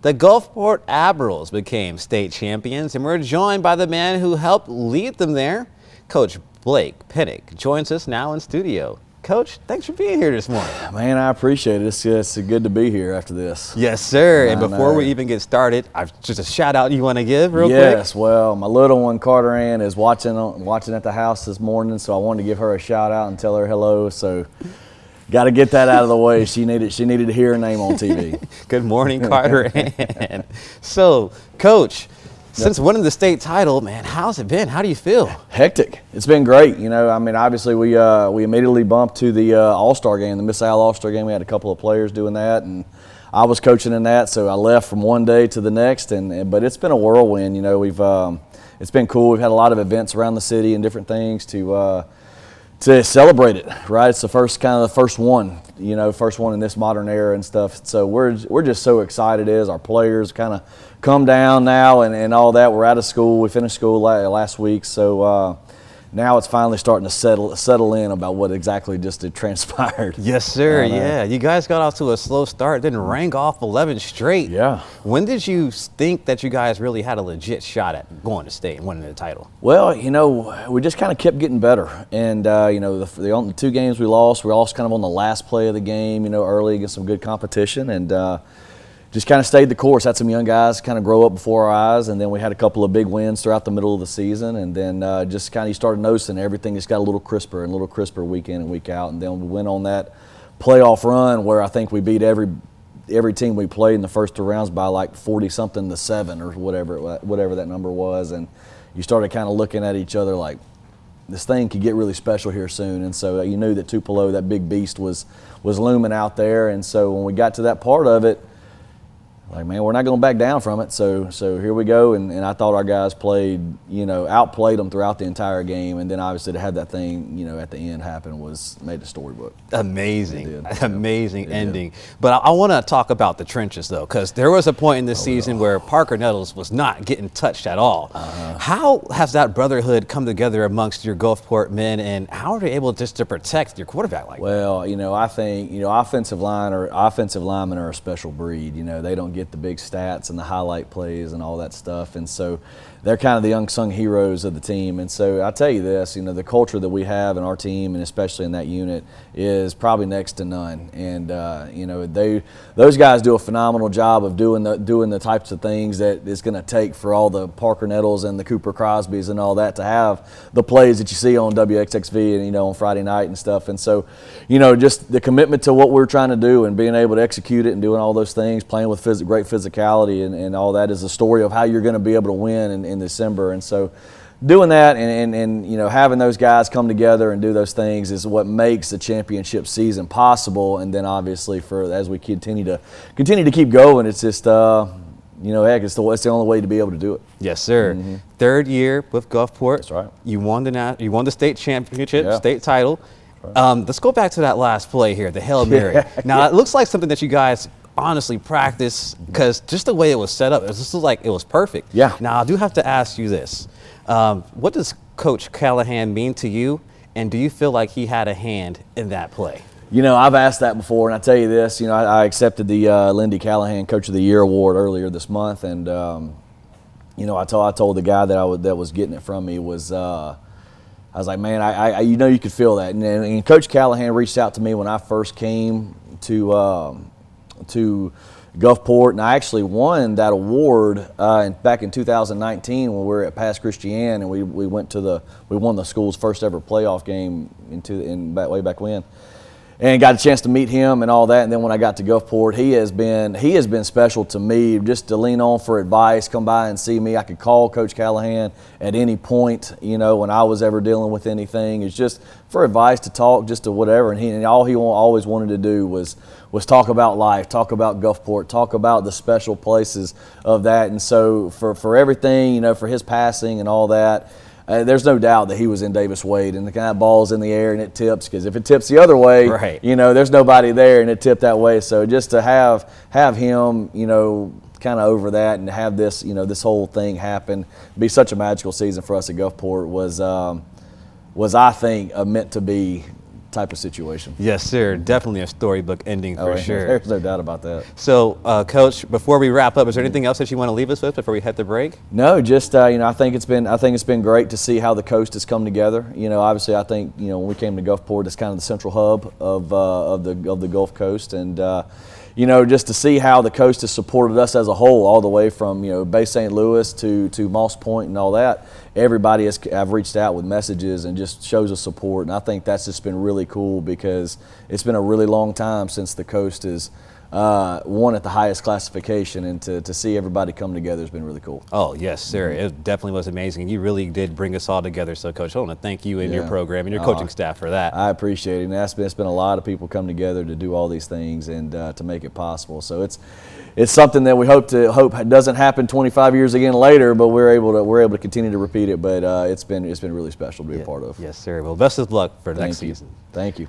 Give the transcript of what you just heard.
The Gulfport-Admirals became state champions, and we're joined by the man who helped lead them there. Coach Blake-Pennock joins us now in studio. Coach, thanks for being here this morning. Man, I appreciate it. It's good to be here after this. Yes, sir. And before we even get started, just a shout out you want to give real quick? Yes, well, my little one, Carter Ann, is watching at the house this morning, so I wanted to give her a shout out and tell her hello. So got to get that out of the way. She needed to hear her name on TV. Good morning, Carter Ann. So, Coach, since winning the state title, man, how's it been? How do you feel? Hectic. It's been great. You know, I mean, obviously we immediately bumped to the All-Star game, the Miss Al All-Star game. We had a couple of players doing that, and I was coaching in that, so I left from one day to the next. But it's been a whirlwind. You know, it's been cool. We've had a lot of events around the city and different things to celebrate it. Right, it's the first one. You know, first one in this modern era and stuff. So we're just so excited as our players kind of come down now and all that. We're out of school. We finished school last week, so now it's finally starting to settle in about what exactly just had transpired. Yes, sir. Yeah, you guys got off to a slow start, didn't rank off 11 straight. Yeah. When did you think that you guys really had a legit shot at going to state and winning the title? Well, you know, we just kind of kept getting better, and you know, the two games we lost kind of on the last play of the game. You know, early against some good competition, and just kind of stayed the course. Had some young guys kind of grow up before our eyes, and then we had a couple of big wins throughout the middle of the season, and then just kind of you started noticing everything just got a little crisper week in and week out, and then we went on that playoff run where I think we beat every team we played in the first two rounds by like 40-something to 7 or whatever that number was, and you started kind of looking at each other like this thing could get really special here soon, and so you knew that Tupelo, that big beast, was looming out there, and so when we got to that part of it, like, man, we're not going to back down from it. So here we go, and I thought our guys outplayed them throughout the entire game, and then obviously to have that thing, you know, at the end happen made the storybook. Amazing, amazing ending. But I want to talk about the trenches though, because there was a point in this season where Parker Nettles was not getting touched at all. How has that brotherhood come together amongst your Gulfport men, and how are they able just to protect your quarterback like that? Well, you know, I think, you know, offensive linemen are a special breed. You know, they don't get the big stats and the highlight plays and all that stuff, and so they're kind of the unsung heroes of the team. And so I tell you this, you know, the culture that we have in our team, and especially in that unit, is probably next to none. And you know, those guys do a phenomenal job of doing the types of things that it's going to take for all the Parker Nettles and the Cooper Crosbys and all that to have the plays that you see on WXXV and, you know, on Friday night and stuff. And so, you know, just the commitment to what we're trying to do and being able to execute it and doing all those things, playing with great physicality and all that is a story of how you're going to be able to win in December. And so doing that and you know, having those guys come together and do those things is what makes the championship season possible. And then obviously as we continue to keep going, it's just you know, heck, it's the only way to be able to do it. Yes, sir. Third year with Gulfport. That's right. You won the state championship, state title. Let's go back to that last play here, the Hail Mary. Now, it looks like something that you guys honestly practice, because just the way it was set up, it was just like it was perfect. Yeah. Now, I do have to ask you this. What does Coach Callahan mean to you, and do you feel like he had a hand in that play? You know, I've asked that before, and I tell you this, you know, I accepted the Lindy Callahan Coach of the Year award earlier this month, and you know, I told the guy that was getting it from me was I was like, man, I you know, you could feel that, and Coach Callahan reached out to me when I first came to Gulfport, and I actually won that award back in 2019 when we were at Pass Christian, and we won the school's first ever playoff game way back when, and got a chance to meet him and all that. And then when I got to Gulfport, he has been special to me, just to lean on for advice, come by and see me. I could call Coach Callahan at any point, you know, when I was ever dealing with anything. It's just for advice, to talk, just to whatever. And all he always wanted to do was talk about life, talk about Gulfport, talk about the special places of that. And so for everything, you know, for his passing and all that, there's no doubt that he was in Davis Wade, and the kind of ball's in the air and it tips, because if it tips the other way, right, you know, there's nobody there and it tipped that way. So just to have him, you know, kind of over that and to have this, you know, this whole thing happen, be such a magical season for us at Gulfport was I think, a meant to be type of situation. Yes, sir. Definitely a storybook ending for sure. There's no doubt about that. So, Coach, before we wrap up, is there anything else that you want to leave us with before we head to break? No, just I think it's been great to see how the coast has come together. Obviously, I think when we came to Gulfport, it's kind of the central hub of the Gulf Coast, and just to see how the coast has supported us as a whole, all the way from Bay St. Louis to Moss Point and all that. Everybody I've reached out with messages and just shows us support, and I think that's just been really cool because it's been a really long time since the coast has won at the highest classification, and to see everybody come together has been really cool. Oh, yes, sir. It definitely was amazing. And you really did bring us all together. So, Coach, I want to thank you and your program and your coaching staff for that. I appreciate it. And it's been a lot of people come together to do all these things and to make it possible. So it's something that we hope doesn't happen 25 years again later, but we're able to continue to repeat it. But it's been really special to be a part of. Yes, sir. Well, best of luck for next season. Thank you.